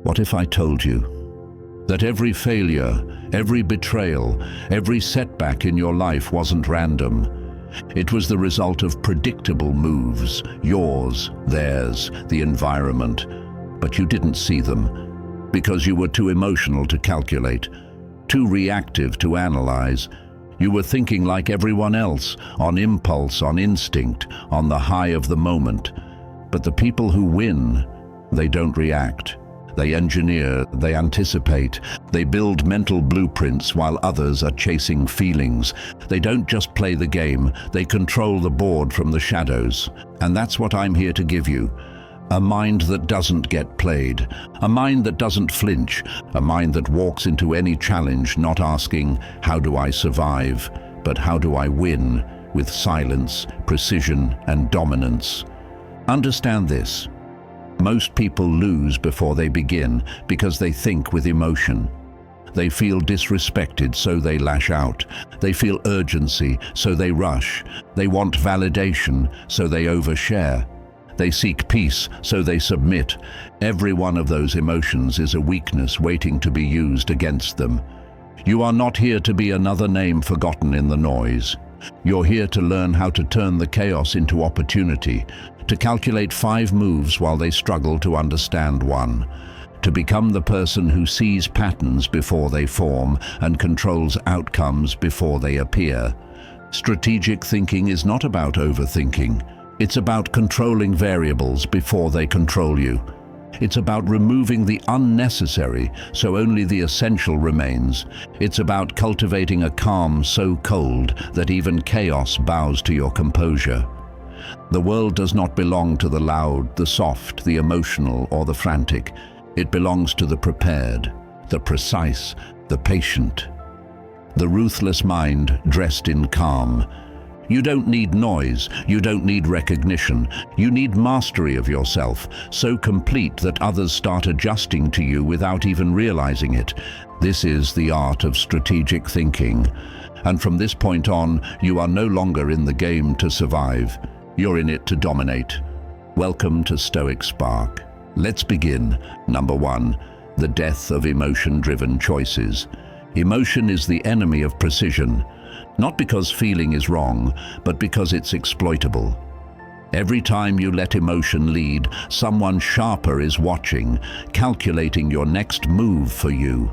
What if I told you that every failure, every betrayal, every setback in your life wasn't random? It was the result of predictable moves, yours, theirs, the environment. But you didn't see them because you were too emotional to calculate, too reactive to analyze. You were thinking like everyone else, on impulse, on instinct, on the high of the moment. But the people who win, they don't react. They engineer, they anticipate, they build mental blueprints while others are chasing feelings. They don't just play the game, they control the board from the shadows. And that's what I'm here to give you. A mind that doesn't get played, a mind that doesn't flinch, a mind that walks into any challenge not asking, how do I survive, but how do I win, with silence, precision, and dominance. Understand this. Most people lose before they begin because they think with emotion. They feel disrespected, so they lash out. They feel urgency, so they rush. They want validation, so they overshare. They seek peace, so they submit. Every one of those emotions is a weakness waiting to be used against them. You are not here to be another name forgotten in the noise. You're here to learn how to turn the chaos into opportunity, to calculate 5 moves while they struggle to understand 1, to become the person who sees patterns before they form and controls outcomes before they appear. Strategic thinking is not about overthinking. It's about controlling variables before they control you. It's about removing the unnecessary so only the essential remains. It's about cultivating a calm so cold that even chaos bows to your composure. The world does not belong to the loud, the soft, the emotional, or the frantic. It belongs to the prepared, the precise, the patient. The ruthless mind dressed in calm. You don't need noise, you don't need recognition. You need mastery of yourself, so complete that others start adjusting to you without even realizing it. This is the art of strategic thinking. And from this point on, you are no longer in the game to survive. You're in it to dominate. Welcome to Stoic Spark. Let's begin. Number 1, the death of emotion-driven choices. Emotion is the enemy of precision. Not because feeling is wrong, but because it's exploitable. Every time you let emotion lead, someone sharper is watching, calculating your next move for you.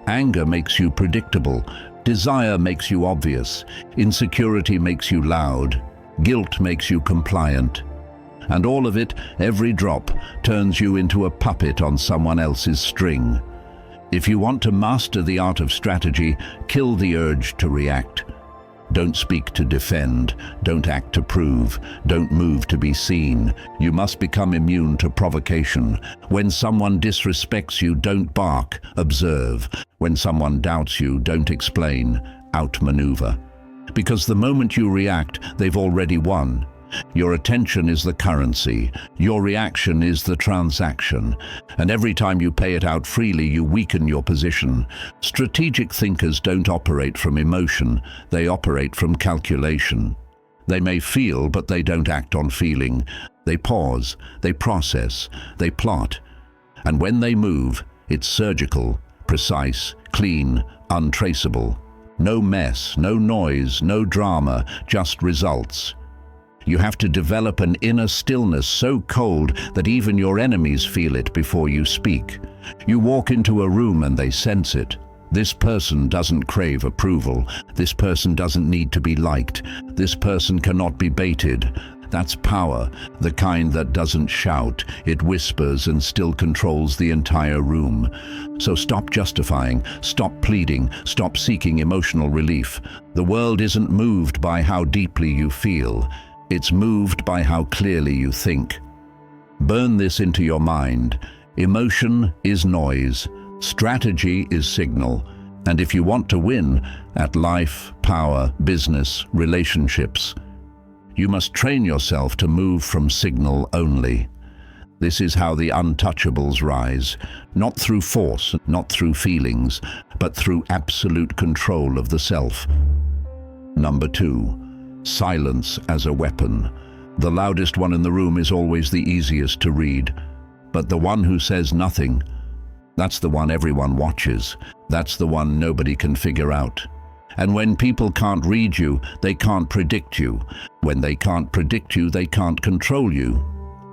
Anger makes you predictable. Desire makes you obvious. Insecurity makes you loud. Guilt makes you compliant. And all of it, every drop, turns you into a puppet on someone else's string. If you want to master the art of strategy, kill the urge to react. Don't speak to defend, don't act to prove, don't move to be seen. You must become immune to provocation. When someone disrespects you, don't bark, observe. When someone doubts you, don't explain, outmaneuver. Because the moment you react, they've already won. Your attention is the currency, your reaction is the transaction, and every time you pay it out freely, you weaken your position. Strategic thinkers don't operate from emotion, they operate from calculation. They may feel, but they don't act on feeling. They pause, they process, they plot. And when they move, it's surgical, precise, clean, untraceable. No mess, no noise, no drama, just results. You have to develop an inner stillness so cold that even your enemies feel it before you speak. You walk into a room and they sense it. This person doesn't crave approval. This person doesn't need to be liked. This person cannot be baited. That's power, the kind that doesn't shout. It whispers and still controls the entire room. So stop justifying, stop pleading, stop seeking emotional relief. The world isn't moved by how deeply you feel. It's moved by how clearly you think. Burn this into your mind. Emotion is noise. Strategy is signal. And if you want to win at life, power, business, relationships, you must train yourself to move from signal only. This is how the untouchables rise, not through force, not through feelings, but through absolute control of the self. Number 2. Silence as a weapon. The loudest one in the room is always the easiest to read, but the one who says nothing, That's the one everyone watches. That's the one nobody can figure out. And when people can't read you, they can't predict you. When they can't predict you, they can't control you.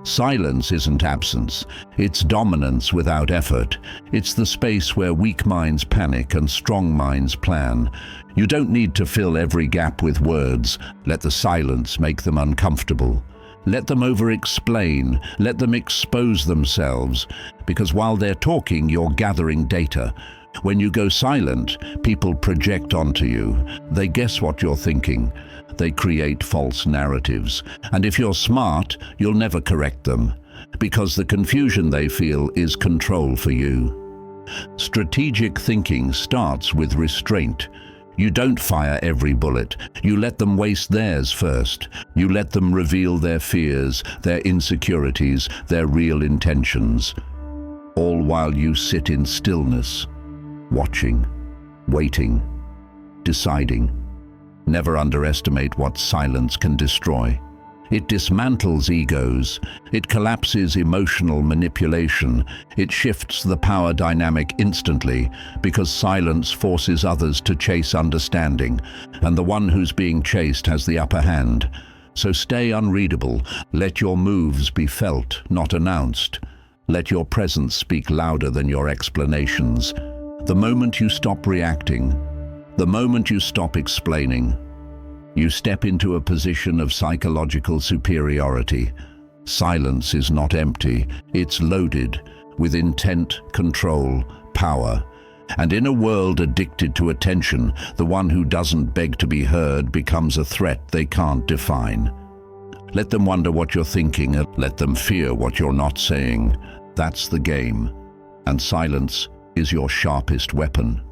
Silence isn't absence. It's dominance without effort. It's the space where weak minds panic and strong minds plan. You don't need to fill every gap with words. Let the silence make them uncomfortable. Let them over-explain. Let them expose themselves. Because while they're talking, you're gathering data. When you go silent, people project onto you. They guess what you're thinking. They create false narratives. And if you're smart, you'll never correct them, because the confusion they feel is control for you. Strategic thinking starts with restraint. You don't fire every bullet. You let them waste theirs first. You let them reveal their fears, their insecurities, their real intentions. All while you sit in stillness, watching, waiting, deciding. Never underestimate what silence can destroy. It dismantles egos. It collapses emotional manipulation. It shifts the power dynamic instantly, because silence forces others to chase understanding, and the one who's being chased has the upper hand. So stay unreadable. Let your moves be felt, not announced. Let your presence speak louder than your explanations. The moment you stop reacting, the moment you stop explaining, you step into a position of psychological superiority. Silence is not empty, it's loaded with intent, control, power. And in a world addicted to attention, the one who doesn't beg to be heard becomes a threat they can't define. Let them wonder what you're thinking, and let them fear what you're not saying. That's the game. And silence is your sharpest weapon.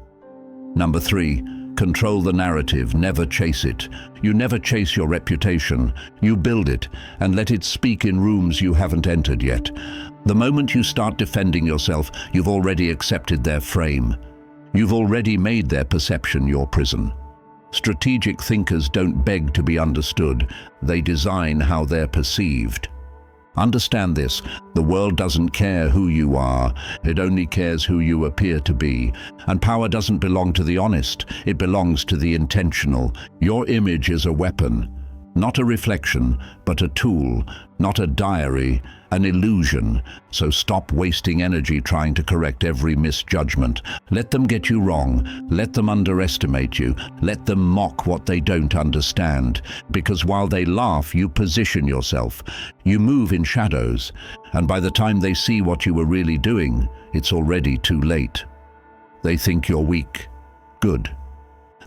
Number 3, control the narrative, never chase it. You never chase your reputation. You build it and let it speak in rooms you haven't entered yet. The moment you start defending yourself, you've already accepted their frame. You've already made their perception your prison. Strategic thinkers don't beg to be understood. They design how they're perceived. Understand this, the world doesn't care who you are, it only cares who you appear to be. And power doesn't belong to the honest, it belongs to the intentional. Your image is a weapon, not a reflection, but a tool, not a diary, an illusion. So stop wasting energy trying to correct every misjudgment. Let them get you wrong. Let them underestimate you. Let them mock what they don't understand. Because while they laugh, you position yourself. You move in shadows. And by the time they see what you were really doing, it's already too late. They think you're weak. Good.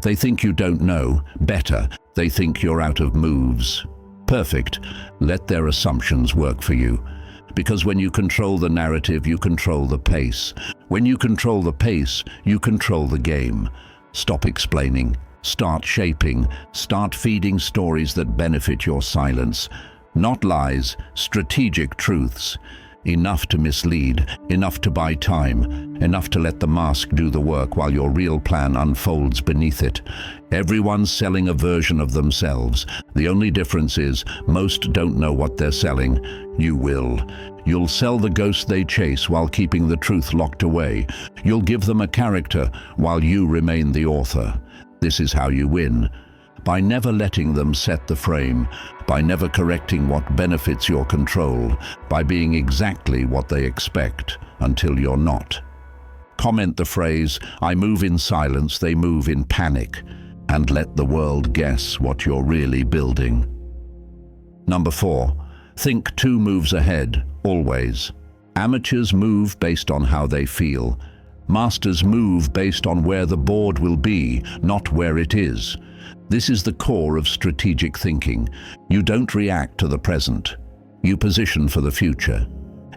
They think you don't know. Better. They think you're out of moves. Perfect. Let their assumptions work for you. Because when you control the narrative, you control the pace. When you control the pace, you control the game. Stop explaining. Start shaping. Start feeding stories that benefit your silence. Not lies, strategic truths. Enough to mislead, enough to buy time, enough to let the mask do the work while your real plan unfolds beneath it. Everyone's selling a version of themselves. The only difference is, most don't know what they're selling. You will. You'll sell the ghost they chase while keeping the truth locked away. You'll give them a character while you remain the author. This is how you win. By never letting them set the frame, by never correcting what benefits your control, by being exactly what they expect until you're not. Comment the phrase, "I move in silence, they move in panic," and let the world guess what you're really building. Number 4, think 2 moves ahead, always. Amateurs move based on how they feel. Masters move based on where the board will be, not where it is. This is the core of strategic thinking. You don't react to the present. You position for the future.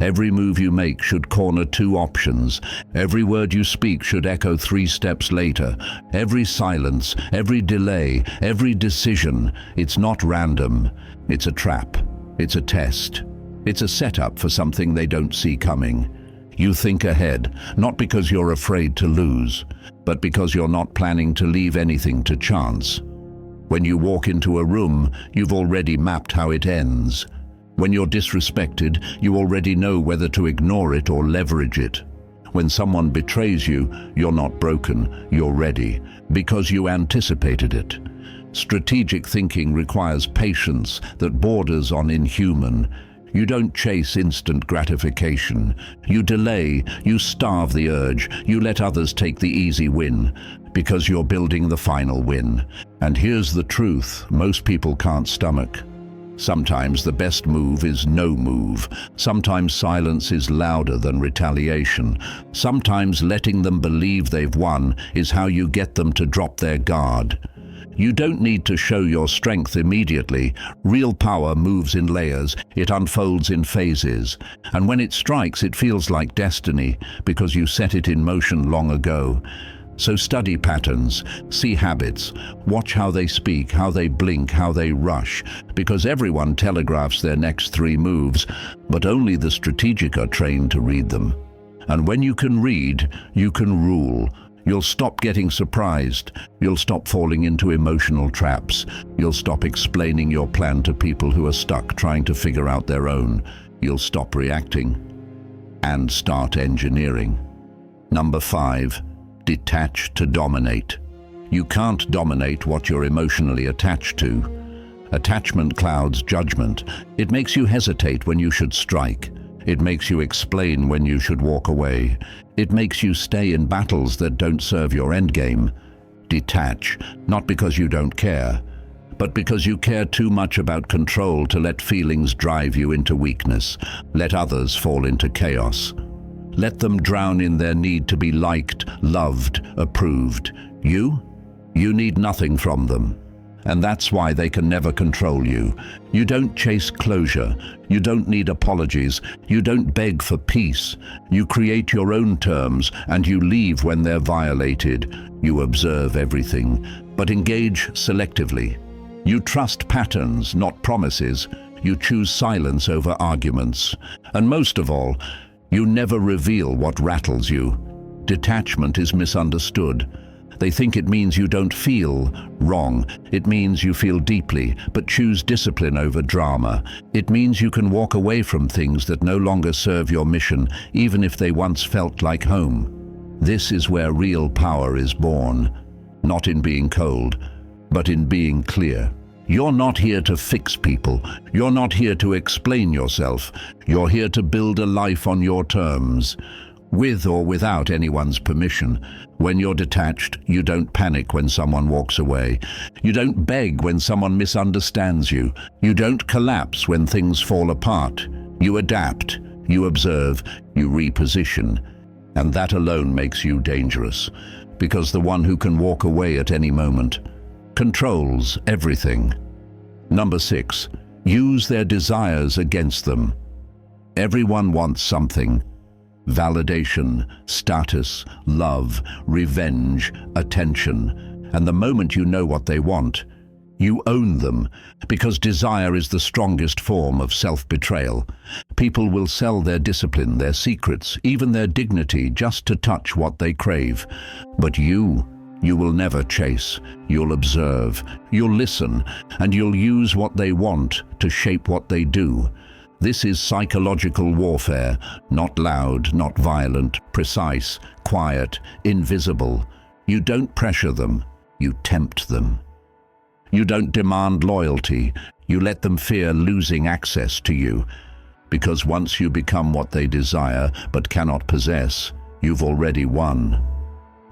Every move you make should corner 2 options. Every word you speak should echo 3 steps later. Every silence, every delay, every decision, it's not random. It's a trap. It's a test. It's a setup for something they don't see coming. You think ahead, not because you're afraid to lose, but because you're not planning to leave anything to chance. When you walk into a room, you've already mapped how it ends. When you're disrespected, you already know whether to ignore it or leverage it. When someone betrays you, you're not broken, you're ready, because you anticipated it. Strategic thinking requires patience that borders on inhuman. You don't chase instant gratification. You delay, you starve the urge, you let others take the easy win, because you're building the final win. And here's the truth most people can't stomach. Sometimes the best move is no move. Sometimes silence is louder than retaliation. Sometimes letting them believe they've won is how you get them to drop their guard. You don't need to show your strength immediately. Real power moves in layers, it unfolds in phases. And when it strikes, it feels like destiny, because you set it in motion long ago. So study patterns, see habits, watch how they speak, how they blink, how they rush, because everyone telegraphs their next 3 moves, but only the strategic are trained to read them. And when you can read, you can rule. You'll stop getting surprised. You'll stop falling into emotional traps. You'll stop explaining your plan to people who are stuck trying to figure out their own. You'll stop reacting and start engineering. Number 5. Detach to dominate. You can't dominate what you're emotionally attached to. Attachment clouds judgment. It makes you hesitate when you should strike. It makes you explain when you should walk away. It makes you stay in battles that don't serve your endgame. Detach, not because you don't care, but because you care too much about control to let feelings drive you into weakness. Let others fall into chaos. Let them drown in their need to be liked, loved, approved. You need nothing from them. And that's why they can never control you. You don't chase closure. You don't need apologies. You don't beg for peace. You create your own terms, and you leave when they're violated. You observe everything, but engage selectively. You trust patterns, not promises. You choose silence over arguments. And most of all, you never reveal what rattles you. Detachment is misunderstood. They think it means you don't feel. Wrong. It means you feel deeply, but choose discipline over drama. It means you can walk away from things that no longer serve your mission, even if they once felt like home. This is where real power is born, not in being cold, but in being clear. You're not here to fix people. You're not here to explain yourself. You're here to build a life on your terms, with or without anyone's permission. When you're detached, you don't panic when someone walks away. You don't beg when someone misunderstands you. You don't collapse when things fall apart. You adapt, you observe, you reposition. And that alone makes you dangerous, because the one who can walk away at any moment controls everything. Number 6, use their desires against them. Everyone wants something. Validation, status, love, revenge, attention. And the moment you know what they want, you own them, because desire is the strongest form of self-betrayal. People will sell their discipline, their secrets, even their dignity just to touch what they crave. But you will never chase. You'll observe, you'll listen, and you'll use what they want to shape what they do. This is psychological warfare, not loud, not violent, precise, quiet, invisible. You don't pressure them, you tempt them. You don't demand loyalty, you let them fear losing access to you. Because once you become what they desire but cannot possess, you've already won.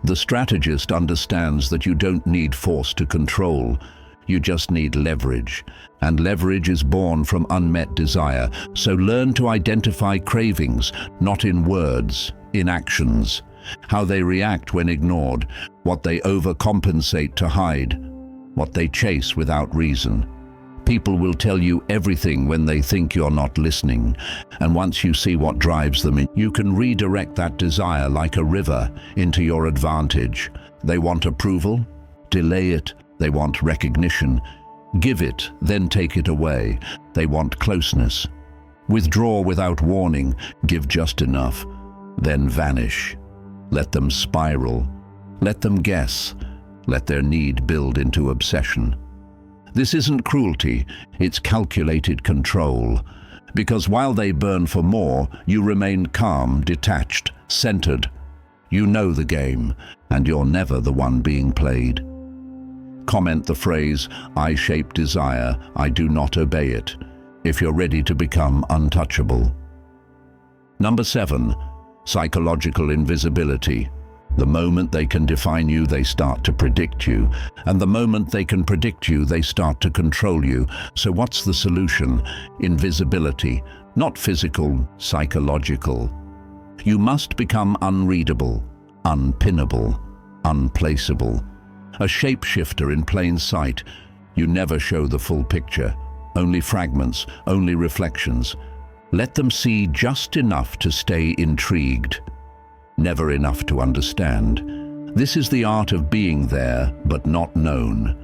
The strategist understands that you don't need force to control. You just need leverage. And leverage is born from unmet desire. So learn to identify cravings, not in words, in actions. How they react when ignored, what they overcompensate to hide, what they chase without reason. People will tell you everything when they think you're not listening. And once you see what drives them, you can redirect that desire like a river into your advantage. They want approval? Delay it. They want recognition. Give it, then take it away. They want closeness. Withdraw without warning. Give just enough, then vanish. Let them spiral. Let them guess. Let their need build into obsession. This isn't cruelty, it's calculated control. Because while they burn for more, you remain calm, detached, centered. You know the game, and you're never the one being played. Comment the phrase, "I shape desire, I do not obey it," if you're ready to become untouchable. Number 7, psychological invisibility. The moment they can define you, they start to predict you. And the moment they can predict you, they start to control you. So what's the solution? Invisibility. Not physical, psychological. You must become unreadable, unpinnable, unplaceable. A shapeshifter in plain sight. You never show the full picture. Only fragments, only reflections. Let them see just enough to stay intrigued. Never enough to understand. This is the art of being there, but not known.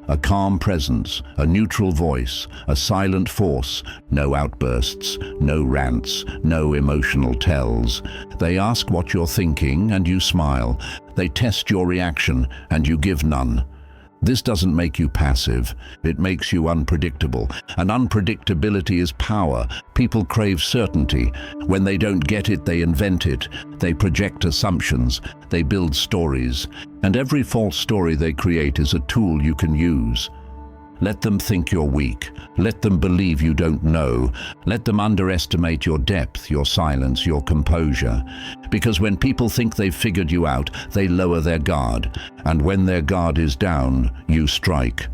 A calm presence, a neutral voice, a silent force, no outbursts, no rants, no emotional tells. They ask what you're thinking and you smile. They test your reaction and you give none. This doesn't make you passive, it makes you unpredictable. And unpredictability is power. People crave certainty. When they don't get it, they invent it. They project assumptions. They build stories. And every false story they create is a tool you can use. Let them think you're weak. Let them believe you don't know. Let them underestimate your depth, your silence, your composure. Because when people think they've figured you out, they lower their guard. And when their guard is down, you strike.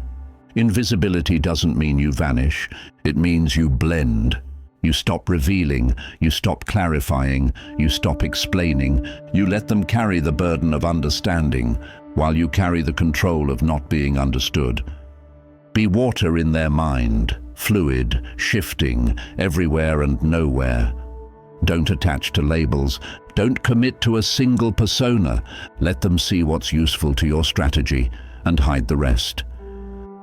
Invisibility doesn't mean you vanish. It means you blend. You stop revealing. You stop clarifying. You stop explaining. You let them carry the burden of understanding, while you carry the control of not being understood. Be water in their mind, fluid, shifting, everywhere and nowhere. Don't attach to labels. Don't commit to a single persona. Let them see what's useful to your strategy and hide the rest.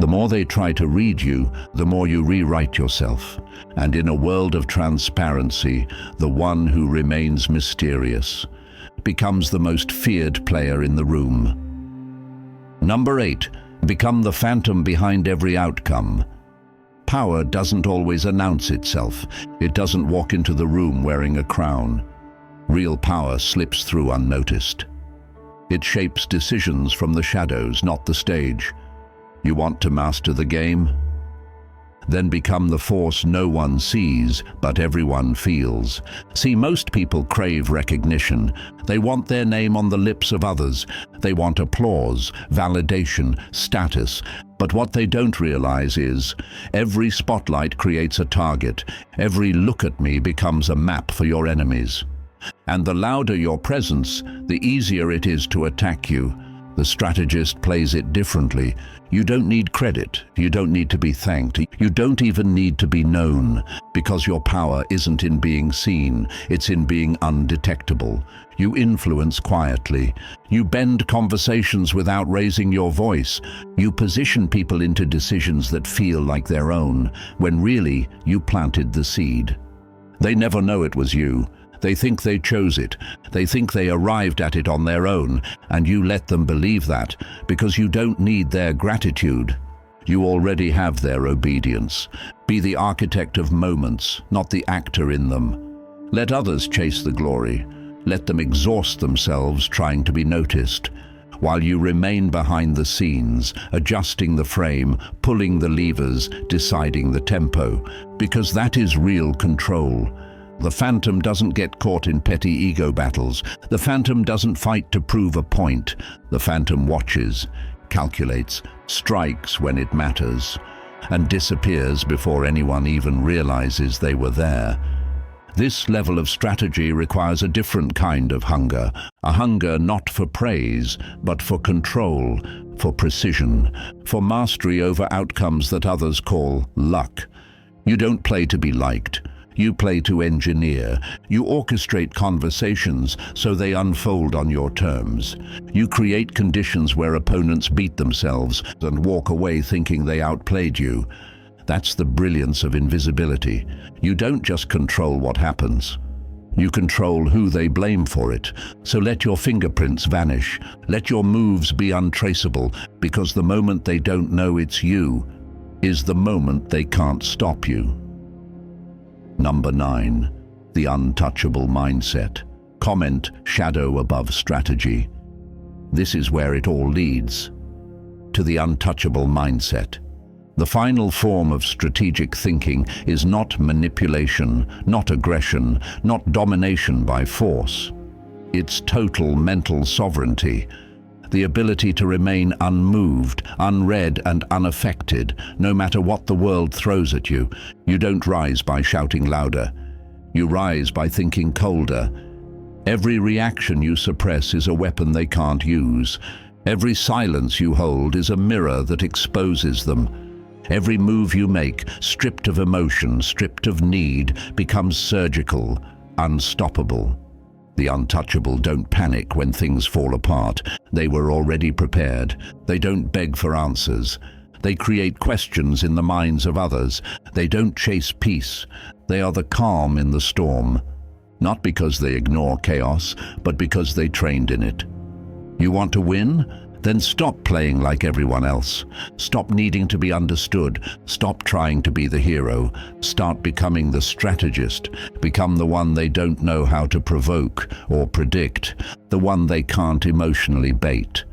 The more they try to read you, the more you rewrite yourself. And in a world of transparency, the one who remains mysterious becomes the most feared player in the room. Number 8. Become the phantom behind every outcome. Power doesn't always announce itself. It doesn't walk into the room wearing a crown. Real power slips through unnoticed. It shapes decisions from the shadows, not the stage. You want to master the game? Then become the force no one sees, but everyone feels. See, most people crave recognition. They want their name on the lips of others. They want applause, validation, status. But what they don't realize is, every spotlight creates a target. Every look at me becomes a map for your enemies. And the louder your presence, the easier it is to attack you. The strategist plays it differently. You don't need credit. You don't need to be thanked. You don't even need to be known, because your power isn't in being seen. It's in being undetectable. You influence quietly. You bend conversations without raising your voice. You position people into decisions that feel like their own, when really you planted the seed. They never know it was you. They think they chose it. They think they arrived at it on their own, and you let them believe that, because you don't need their gratitude. You already have their obedience. Be the architect of moments, not the actor in them. Let others chase the glory. Let them exhaust themselves trying to be noticed, while you remain behind the scenes, adjusting the frame, pulling the levers, deciding the tempo, because that is real control. The phantom doesn't get caught in petty ego battles. The phantom doesn't fight to prove a point. The phantom watches, calculates, strikes when it matters, and disappears before anyone even realizes they were there. This level of strategy requires a different kind of hunger, a hunger not for praise, but for control, for precision, for mastery over outcomes that others call luck. You don't play to be liked. You play to engineer. You orchestrate conversations so they unfold on your terms. You create conditions where opponents beat themselves and walk away thinking they outplayed you. That's the brilliance of invisibility. You don't just control what happens. You control who they blame for it. So let your fingerprints vanish. Let your moves be untraceable, because the moment they don't know it's you is the moment they can't stop you. Number 9. The untouchable mindset. Comment shadow above strategy. This is where it all leads. To the untouchable mindset. The final form of strategic thinking is not manipulation, not aggression, not domination by force. It's total mental sovereignty, the ability to remain unmoved, unread and unaffected, no matter what the world throws at you. You don't rise by shouting louder. You rise by thinking colder. Every reaction you suppress is a weapon they can't use. Every silence you hold is a mirror that exposes them. Every move you make, stripped of emotion, stripped of need, becomes surgical, unstoppable. The untouchable don't panic when things fall apart. They were already prepared. They don't beg for answers. They create questions in the minds of others. They don't chase peace. They are the calm in the storm. Not because they ignore chaos, but because they trained in it. You want to win? Then stop playing like everyone else. Stop needing to be understood. Stop trying to be the hero. Start becoming the strategist. Become the one they don't know how to provoke or predict. The one they can't emotionally bait.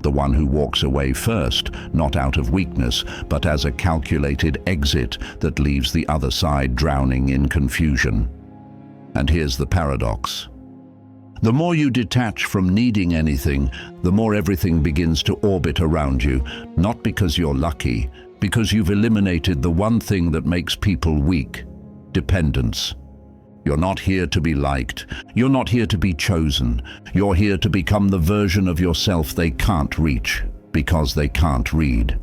The one who walks away first, not out of weakness, but as a calculated exit that leaves the other side drowning in confusion. And here's the paradox. The more you detach from needing anything, the more everything begins to orbit around you, not because you're lucky, because you've eliminated the one thing that makes people weak: dependence. You're not here to be liked. You're not here to be chosen. You're here to become the version of yourself they can't reach, because they can't read.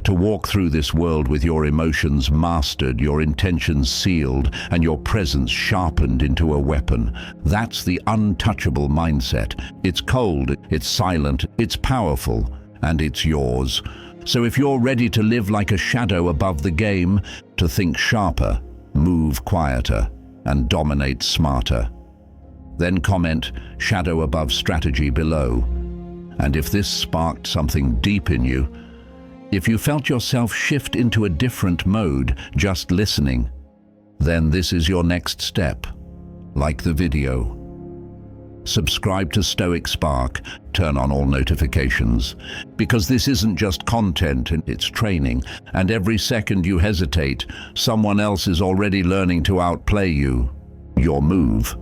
To walk through this world with your emotions mastered, your intentions sealed, and your presence sharpened into a weapon. That's the untouchable mindset. It's cold, it's silent, it's powerful, and it's yours. So if you're ready to live like a shadow above the game, to think sharper, move quieter, and dominate smarter, then comment shadow above strategy below. And if this sparked something deep in you, if you felt yourself shift into a different mode just listening, then this is your next step. Like the video. Subscribe to Stoic Spark, turn on all notifications, because this isn't just content, it's training, and every second you hesitate, someone else is already learning to outplay you. Your move.